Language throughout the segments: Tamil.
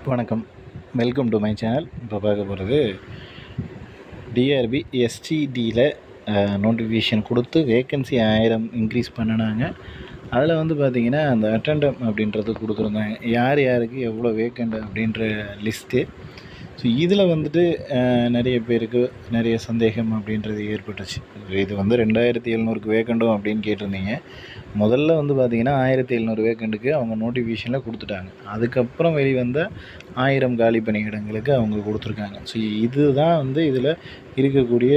வணக்கம், வெல்கம் டு மை சேனல். இப்போ பார்க்க போகிறது டிஆர்பி எஸ்டிடியில் நோட்டிஃபிகேஷன் கொடுத்து வேக்கன்சி 1000 இன்க்ரீஸ் பண்ணினாங்க. அதில் வந்து பார்த்திங்கன்னா அந்த அட்டெண்டம் அப்படின்றது கொடுத்துருந்தாங்க, யார் யாருக்கு எவ்வளோ வேக்கண்ட் அப்படின்ற லிஸ்ட்டு. ஸோ இதில் வந்துட்டு நிறைய பேருக்கு நிறைய சந்தேகம் அப்படின்றது ஏற்பட்டுச்சு. இது வந்து 2700க்கு வேக்கண்டும் அப்படின்னு கேட்டிருந்தீங்க. முதல்ல வந்து பார்த்திங்கன்னா 1700 வேக்கண்ட்டுக்கு அவங்க நோட்டிஃபிகேஷனில் கொடுத்துட்டாங்க. அதுக்கப்புறம் வெளிவந்த 1000 காலி பணியிடங்களுக்கு அவங்க கொடுத்துருக்காங்க. ஸோ இதுதான் வந்து இதில் இருக்கக்கூடிய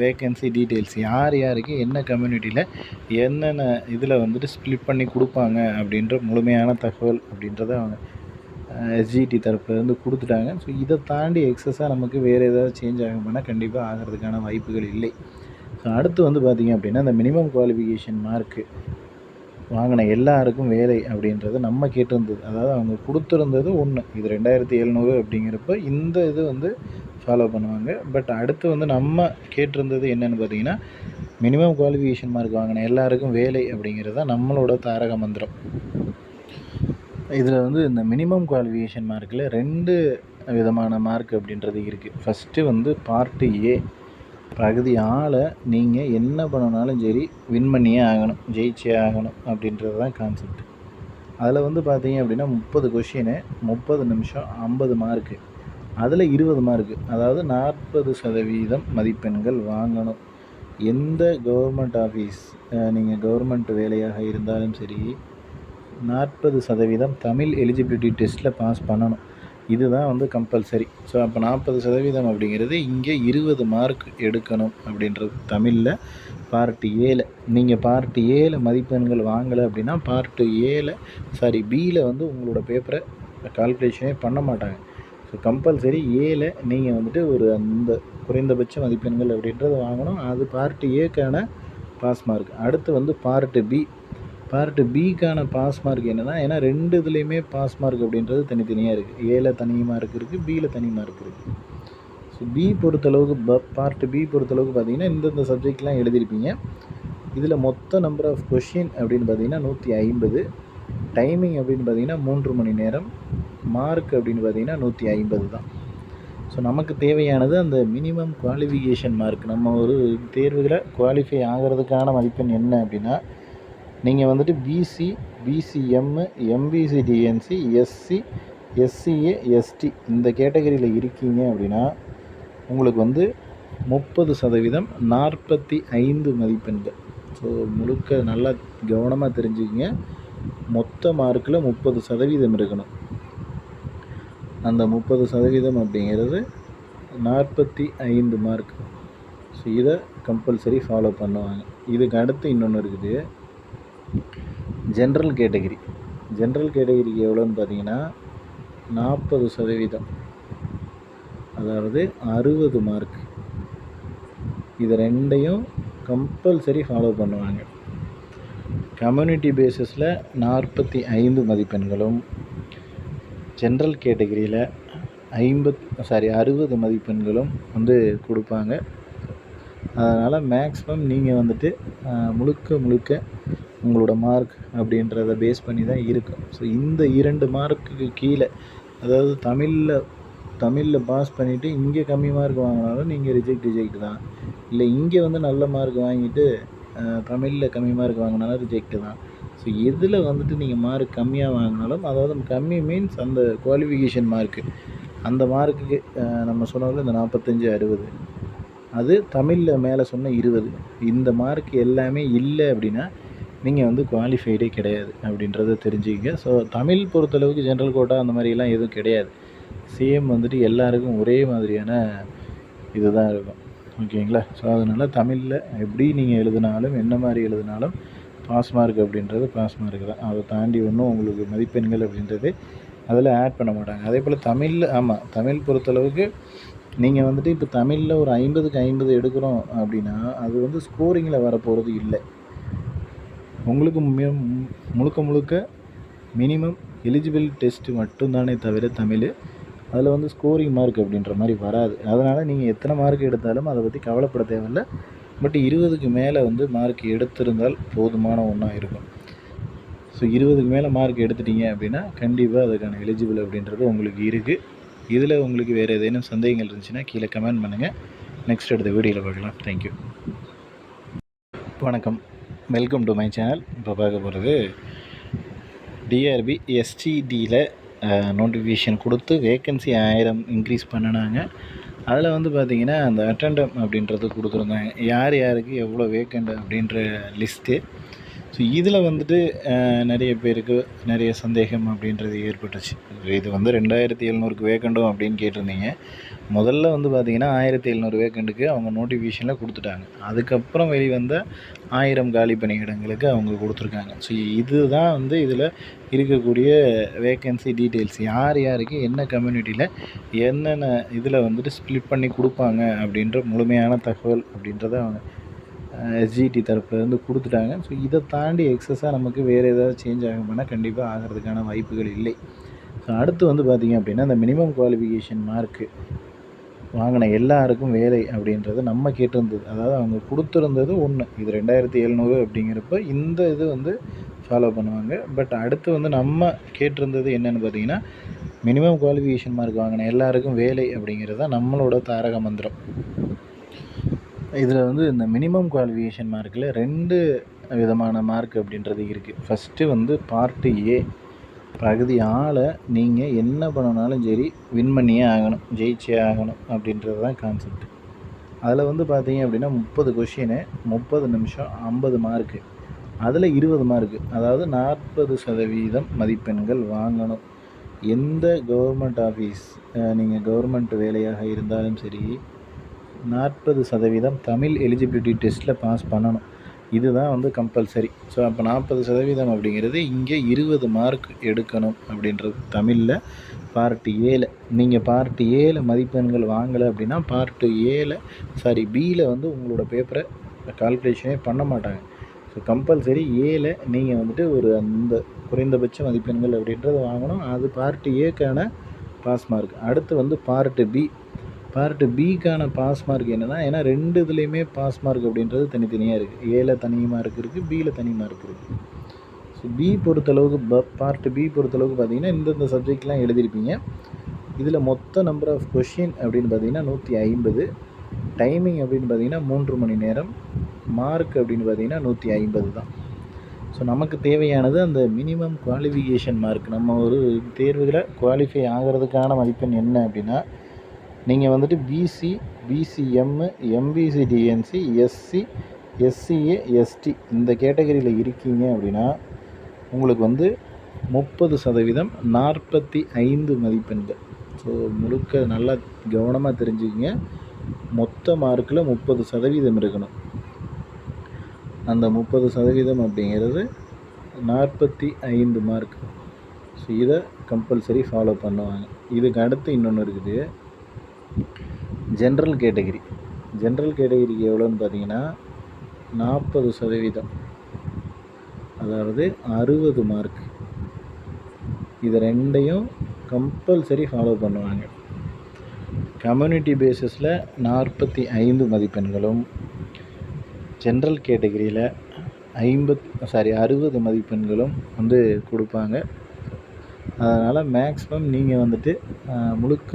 வேக்கன்சி டீட்டெயில்ஸ், யார் யாருக்கு என்ன கம்யூனிட்டியில் என்னென்ன இதில் வந்துட்டு ஸ்ப்ளிட் பண்ணி கொடுப்பாங்க அப்படின்ற முழுமையான தகவல் அப்படின்றத அவங்க எஸ்ஜிடி தரப்புலேருந்து கொடுத்துட்டாங்க. ஸோ இதை தாண்டி எக்ஸஸாக நமக்கு வேறு ஏதாவது சேஞ்ச் ஆகும்னா கண்டிப்பாக ஆகிறதுக்கான வாய்ப்புகள் இல்லை. ஸோ அடுத்து வந்து பார்த்திங்க அப்படின்னா இந்த மினிமம் குவாலிஃபிகேஷன் மார்க்கு வாங்கின எல்லாருக்கும் வேலை அப்படின்றது நம்ம கேட்டிருந்தது, அதாவது அவங்க கொடுத்துருந்தது ஒன்று, இது 2700 அப்படிங்கிறப்ப இந்த இது வந்து ஃபாலோ பண்ணுவாங்க. பட் அடுத்து வந்து நம்ம கேட்டிருந்தது என்னென்னு பார்த்திங்கன்னா மினிமம் குவாலிஃபிகேஷன் மார்க் வாங்கின எல்லாருக்கும் வேலை அப்படிங்கிறது தான் நம்மளோட தாரக மந்திரம். இதில் வந்து இந்த மினிமம் குவாலிஃபிகேஷன் மார்க்கில் 2 விதமான மார்க் அப்படின்றது இருக்குது. ஃபஸ்ட்டு வந்து பார்ட்டு ஏ, பகுதி ஆள நீங்கள் என்ன பண்ணனாலும் சரி வின் பண்ணியே ஆகணும், ஜெயிச்சே ஆகணும் அப்படின்றது தான் கான்செப்ட். அதில் வந்து பார்த்தீங்க அப்படின்னா 30 கொஷினு, 30 நிமிஷம், 50 மார்க்கு, அதில் 20 மார்க்கு, அதாவது 40% மதிப்பெண்கள் வாங்கணும். எந்த கவர்மெண்ட் ஆஃபீஸ், நீங்கள் கவர்மெண்ட் வேலையாக இருந்தாலும் சரி 40% தமிழ் எலிஜிபிலிட்டி டெஸ்ட்டில் பாஸ் பண்ணணும். இதுதான் வந்து கம்பல்சரி. ஸோ அப்போ 40% அப்படிங்கிறது இங்கே 20 மார்க் எடுக்கணும் அப்படின்றது தமிழில். பார்ட் ஏல நீங்கள் பார்ட் ஏல மதிப்பெண்கள் வாங்கலை அப்படின்னா பார்ட் பியில் வந்து உங்களோட பேப்பரை கால்குலேஷனே பண்ண மாட்டாங்க. ஸோ கம்பல்சரி ஏல நீங்கள் வந்துட்டு ஒரு அந்த குறைந்தபட்ச மதிப்பெண்கள் அப்படின்றது வாங்கணும். அது பார்ட் ஏக்கான பாஸ் மார்க். அடுத்து வந்து பார்ட் பிக்கான பாஸ் மார்க் என்னென்னா, ஏன்னா 2 இதுலேயுமே பாஸ் மார்க் அப்படின்றது தனித்தனியாக இருக்குது. ஏல தனி மார்க் இருக்குது, பியில் தனி மார்க் இருக்குது. ஸோ பி பொறுத்தளவுக்கு பார்ட் பி பொறுத்தளவுக்கு பார்த்திங்கன்னா இந்தந்த சப்ஜெக்ட்லாம் எழுதியிருப்பீங்க. இதில் மொத்த நம்பர் ஆஃப் கொஷின் அப்படின்னு பார்த்திங்கன்னா 150, டைமிங் அப்படின்னு பார்த்திங்கன்னா 3 மணி நேரம், மார்க் அப்படின்னு பார்த்திங்கன்னா 150 தான். ஸோ நமக்கு தேவையானது அந்த மினிமம் குவாலிஃபிகேஷன் மார்க். நம்ம ஒரு தேர்வுகளை குவாலிஃபை ஆகிறதுக்கான மதிப்பெண் என்ன அப்படின்னா, நீங்கள் வந்துட்டு BC, BCM, MBC DNC, SC, SCA, ST இந்த கேட்டகரியில் இருக்கீங்க அப்படின்னா உங்களுக்கு வந்து 30% 45 மதிப்பெண்கள். ஸோ முழுக்க நல்லா கவனமாக தெரிஞ்சுக்கிங்க. மொத்த மார்க்கில் 30% இருக்கணும். அந்த 30% அப்படிங்கிறது 45 மார்க். ஸோ இதை கம்பல்சரி ஃபாலோ பண்ணுவாங்க. இதுக்கு அடுத்து இன்னொன்று இருக்குது, ஜென்ரல் கேட்டகிரிக்கு எவ்வளோன்னு பார்த்தீங்கன்னா 40%, அதாவது 60 மார்க். இது 2ஐயும் கம்பல்சரி ஃபாலோ பண்ணுவாங்க. கம்யூனிட்டி பேஸஸில் 45 மதிப்பெண்களும், ஜென்ரல் கேட்டகிரியில் 60 மதிப்பெண்களும் வந்து கொடுப்பாங்க. அதனால் மேக்ஸிமம் நீங்கள் வந்துட்டு முழுக்க உங்களோட மார்க் அப்படின்றத பேஸ் பண்ணி தான் இருக்கும். ஸோ இந்த 2 மார்க்குக்கு கீழே, அதாவது தமிழில் பாஸ் பண்ணிவிட்டு இங்கே கம்மி மார்க் வாங்கினாலும் நீங்கள் ரிஜெக்ட் தான். இல்லை இங்கே வந்து நல்ல மார்க் வாங்கிட்டு தமிழில் கம்மி மார்க் வாங்கினாலும் ரிஜெக்ட் தான். ஸோ எதில் வந்துட்டு நீங்கள் மார்க் கம்மியாக வாங்கினாலும், அதாவது கம்மி மீன்ஸ் அந்த குவாலிஃபிகேஷன் மார்க்கு, அந்த மார்க்குக்கு நம்ம சொன்னதில் இந்த 45, 60, அது தமிழில் மேலே சொன்ன 20, இந்த மார்க் எல்லாமே இல்லை அப்படின்னா நீங்கள் வந்து குவாலிஃபைடே கிடையாது அப்படின்றத தெரிஞ்சுக்கங்க. ஸோ தமிழ் பொறுத்தளவுக்கு ஜென்ரல் கோட்டா அந்த மாதிரிலாம் எதுவும் கிடையாது. சேம் வந்துட்டு எல்லாருக்கும் ஒரே மாதிரியான இதுதான் இருக்கும். ஓகேங்களா? ஸோ அதனால் தமிழில் எப்படி நீங்கள் எழுதினாலும் என்ன மாதிரி எழுதினாலும் பாஸ் மார்க் அப்படின்றது பாஸ் மார்க் தான். அதை தாண்டி ஒன்றும் உங்களுக்கு மதிப்பெண்கள் அப்படின்றது அதில் ஆட் பண்ண மாட்டாங்க. அதே போல் தமிழ் பொறுத்தளவுக்கு நீங்கள் வந்துட்டு இப்போ தமிழில் ஒரு 50க்கு 50 எடுக்கிறோம் அப்படின்னா அது வந்து ஸ்கோரிங்கில் வரப்போகிறது இல்லை. உங்களுக்கு முழுக்க மினிமம் எலிஜிபிள் டெஸ்ட்டு மட்டும்தானே தவிர தமிழ், அதில் வந்து ஸ்கோரிங் மார்க் அப்படின்ற மாதிரி வராது. அதனால் நீங்கள் எத்தனை மார்க் எடுத்தாலும் அதை பற்றி கவலைப்பட தேவையில்லை. பட் 20க்கு மேலே வந்து மார்க் எடுத்திருந்தால் போதுமான ஒன்றா இருக்கும். ஸோ 20க்கு மேலே மார்க் எடுத்துட்டீங்க அப்படின்னா கண்டிப்பாக அதுக்கான எலிஜிபிள் அப்படின்றது உங்களுக்கு இருக்குது. இதில் உங்களுக்கு வேறு ஏதேனும் சந்தேகங்கள் இருந்துச்சுன்னா கீழே கமெண்ட் பண்ணுங்கள். நெக்ஸ்ட் அடுத்த வீடியோவில் பார்க்கலாம். தேங்க்யூ. வணக்கம், வெல்கம் டு மை சேனல். இப்போ பார்க்க போகிறது டிஆர்பி எஸ்டிடியில் நோட்டிஃபிகேஷன் கொடுத்து வேக்கன்சி 1000 இன்க்ரீஸ் பண்ணினாங்க. அதில் வந்து பார்த்திங்கன்னா அந்த அட்டெண்டம் அப்படின்றது கொடுத்துருந்தாங்க, யார் யாருக்கு எவ்வளோ வேக்கண்ட் அப்படின்ற லிஸ்ட்டு. ஸோ இதில் வந்துட்டு நிறைய பேருக்கு நிறைய சந்தேகம் அப்படின்றது ஏற்பட்டுச்சு. இது வந்து 2700க்கு வேக்கண்டும் அப்படின்னு கேட்டிருந்தீங்க. முதல்ல வந்து பார்த்திங்கன்னா 1700 வேக்கண்ட்டுக்கு அவங்க நோட்டிஃபிகேஷனில் கொடுத்துட்டாங்க. அதுக்கப்புறம் வெளிவந்த 1000 காலி பணியிடங்களுக்கு அவங்க கொடுத்துருக்காங்க. ஸோ இதுதான் வந்து இதில் இருக்கக்கூடிய வேக்கன்சி டீட்டெயில்ஸ், யார் யாருக்கு என்ன கம்யூனிட்டியில் என்னென்ன இதில் வந்துட்டு ஸ்ப்ளிட் பண்ணி கொடுப்பாங்க அப்படின்ற முழுமையான தகவல் அப்படின்றத அவங்க எஸ்ஜிடி தரப்புலேருந்து கொடுத்துட்டாங்க. ஸோ இதை தாண்டி எக்ஸஸாக நமக்கு வேறு ஏதாவது சேஞ்ச் ஆகும்னா கண்டிப்பாக ஆகிறதுக்கான வாய்ப்புகள் இல்லை. ஸோ அடுத்து வந்து பார்த்திங்க அப்படின்னா இந்த மினிமம் குவாலிஃபிகேஷன் மார்க்கு வாங்கின எல்லாருக்கும் வேலை அப்படின்றது நம்ம கேட்டிருந்தது, அதாவது அவங்க கொடுத்துருந்தது ஒன்று, இது 2700 அப்படிங்கிறப்ப இந்த இது வந்து ஃபாலோ பண்ணுவாங்க. பட் அடுத்து வந்து நம்ம கேட்டிருந்தது என்னென்னு பார்த்திங்கன்னா மினிமம் குவாலிஃபிகேஷன் மார்க் வாங்கின எல்லாருக்கும் வேலை அப்படிங்கிறது தான் நம்மளோட தாரக மந்திரம். இதில் வந்து இந்த மினிமம் குவாலிஃபிகேஷன் மார்க்கில் 2 விதமான மார்க் அப்படின்றது இருக்குது. ஃபஸ்ட்டு வந்து பார்ட்டு ஏ, பகுதி ஆளை நீங்கள் என்ன பண்ணனாலும் சரி வின் பண்ணியே ஆகணும், ஜெயிச்சே ஆகணும் அப்படின்றது தான் கான்செப்ட். அதில் வந்து பார்த்தீங்க அப்படின்னா 30 கொஷினு, 30 நிமிஷம், 50 மார்க்கு, அதில் 20 மார்க்கு, அதாவது 40% மதிப்பெண்கள் வாங்கணும். எந்த கவர்மெண்ட் ஆஃபீஸ், நீங்கள் கவர்மெண்ட் வேலையாக இருந்தாலும் சரி 40% தமிழ் எலிஜிபிலிட்டி டெஸ்ட்டில் பாஸ் பண்ணணும். இதுதான் வந்து கம்பல்சரி. ஸோ அப்போ 40% அப்படிங்கிறது இங்கே 20 மார்க் எடுக்கணும் அப்படின்றது தமிழில். பார்ட்டு ஏல நீங்கள் பார்ட்டு ஏல மதிப்பெண்கள் வாங்கலை அப்படின்னா பார்ட்டு பியில் வந்து உங்களோட பேப்பரை கால்குலேஷனே பண்ண மாட்டாங்க. ஸோ கம்பல்சரி ஏல நீங்கள் வந்துட்டு ஒரு அந்த குறைந்தபட்ச மதிப்பெண்கள் அப்படின்றத வாங்கணும். அது பார்ட்டு ஏக்கான பாஸ் மார்க். அடுத்து வந்து பார்ட்டு பிக்கான பாஸ் மார்க் என்னென்னா, ஏன்னா 2 இதுலேயுமே பாஸ் மார்க் அப்படின்றது தனித்தனியாக இருக்குது. ஏல தனி மார்க் இருக்குது, பியில் தனி மார்க் இருக்குது. ஸோ பி பொறுத்தளவுக்கு பார்ட்டு பி பொறுத்தளவுக்கு பார்த்திங்கன்னா இந்தந்த சப்ஜெக்ட்லாம் எழுதியிருப்பீங்க. இதில் மொத்த நம்பர் ஆஃப் கொஷின் அப்படின்னு பார்த்திங்கன்னா 150, டைமிங் அப்படின்னு பார்த்திங்கன்னா 3 மணி நேரம், மார்க் அப்படின்னு பார்த்திங்கன்னா 150 தான். ஸோ நமக்கு தேவையானது அந்த மினிமம் குவாலிஃபிகேஷன் மார்க். நம்ம ஒரு தேர்வுகளை குவாலிஃபை ஆகிறதுக்கான மதிப்பெண் என்ன அப்படின்னா, நீங்கள் வந்துட்டு BC, BCM, MBC, DNC, SC, SCA, ST இந்த கேட்டகரியில் இருக்கீங்க அப்படின்னா உங்களுக்கு வந்து 30%, 45 மதிப்பெண்கள். ஸோ முழுக்க நல்லா கவனமாக தெரிஞ்சுக்கிங்க. மொத்த மார்க்கில் 30% இருக்கணும். அந்த 30% அப்படிங்கிறது 45 மார்க். ஸோ இதை கம்பல்சரி ஃபாலோ பண்ணுவாங்க. இதுக்கு அடுத்து இன்னொன்று இருக்குது, ஜென்ரல் கேட்டகிரிக்கு எவ்வளோன்னு பார்த்தீங்கன்னா 40%, அதாவது 60 மார்க். இது ரெண்டையும் கம்பல்சரி ஃபாலோ பண்ணுவாங்க. கம்யூனிட்டி பேஸிஸில் 45 மதிப்பெண்களும், ஜென்ரல் கேட்டகிரியில் 60 மதிப்பெண்களும் வந்து கொடுப்பாங்க. அதனால் மேக்ஸிமம் நீங்கள் வந்துட்டு முழுக்க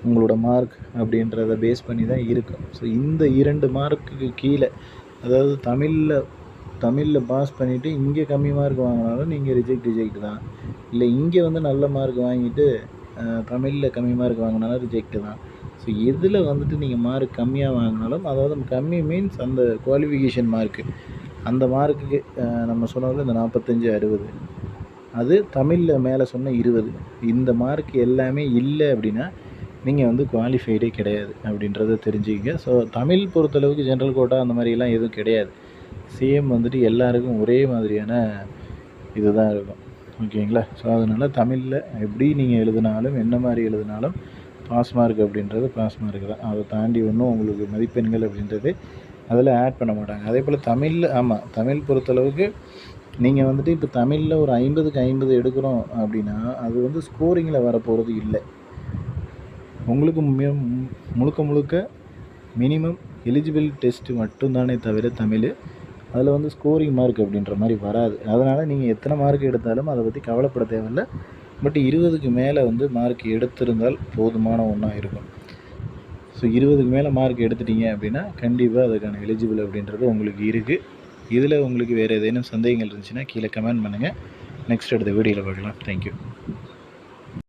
உங்களோட மார்க் அப்படின்றத பேஸ் பண்ணி தான் இருக்கும். ஸோ இந்த 2 மார்க்குக்கு கீழே, அதாவது தமிழில் பாஸ் பண்ணிவிட்டு இங்கே கம்மி மார்க் வாங்கினாலும் நீங்கள் ரிஜெக்ட் தான். இல்லை இங்கே வந்து நல்ல மார்க் வாங்கிட்டு தமிழில் கம்மி மார்க் வாங்கினாலும் ரிஜெக்ட் தான். ஸோ எதில் வந்துட்டு நீங்கள் மார்க் கம்மியாக வாங்கினாலும், அதாவது கம்மி மீன்ஸ் அந்த குவாலிஃபிகேஷன் மார்க்கு, அந்த மார்க்குக்கு நம்ம சொன்னதில் இந்த 45, 60, அது தமிழில் மேலே சொன்ன 20, இந்த மார்க் எல்லாமே இல்லை அப்படின்னா நீங்கள் வந்து குவாலிஃபைடே கிடையாது அப்படின்றத தெரிஞ்சுக்கங்க. ஸோ தமிழ் பொறுத்தளவுக்கு ஜென்ரல் கோட்டா அந்த மாதிரிலாம் எதுவும் கிடையாது. சேம் வந்துட்டு எல்லாருக்கும் ஒரே மாதிரியான இது தான் இருக்கும். ஓகேங்களா? ஸோ அதனால் தமிழில் எப்படி நீங்கள் எழுதினாலும் என்ன மாதிரி எழுதினாலும் பாஸ் மார்க் அப்படின்றது பாஸ் மார்க் தான். அதை தாண்டி ஒன்றும் உங்களுக்கு மதிப்பெண்கள் அப்படின்றது அதில் ஆட் பண்ண மாட்டாங்க. அதே போல் தமிழ் பொறுத்தளவுக்கு நீங்கள் வந்துட்டு இப்போ தமிழில் ஒரு 50க்கு 50 எடுக்கிறோம் அப்படின்னா அது வந்து ஸ்கோரிங்கில் வரப்போகிறது இல்லை. உங்களுக்கு முழுக்க மினிமம் எலிஜிபிள் டெஸ்ட்டு மட்டும்தானே தவிர தமிழ் அதில் வந்து ஸ்கோரிங் மார்க் அப்படின்ற மாதிரி வராது. அதனால் நீங்கள் எத்தனை மார்க் எடுத்தாலும் அதை பற்றி கவலைப்பட தேவையில்ல. பட் 20க்கு மேலே வந்து மார்க் எடுத்திருந்தால் போதுமான ஒன்றா இருக்கும். ஸோ 20க்கு மேலே மார்க் எடுத்துட்டீங்க அப்படின்னா கண்டிப்பாக அதுக்கான எலிஜிபிள் அப்படின்றது உங்களுக்கு இருக்குது. இதில் உங்களுக்கு வேறு ஏதேனும் சந்தேகங்கள் இருந்துச்சுன்னா கீழே கமெண்ட் பண்ணுங்கள். நெக்ஸ்ட் அடுத்த வீடியோவில் பார்க்கலாம். தேங்க்யூ.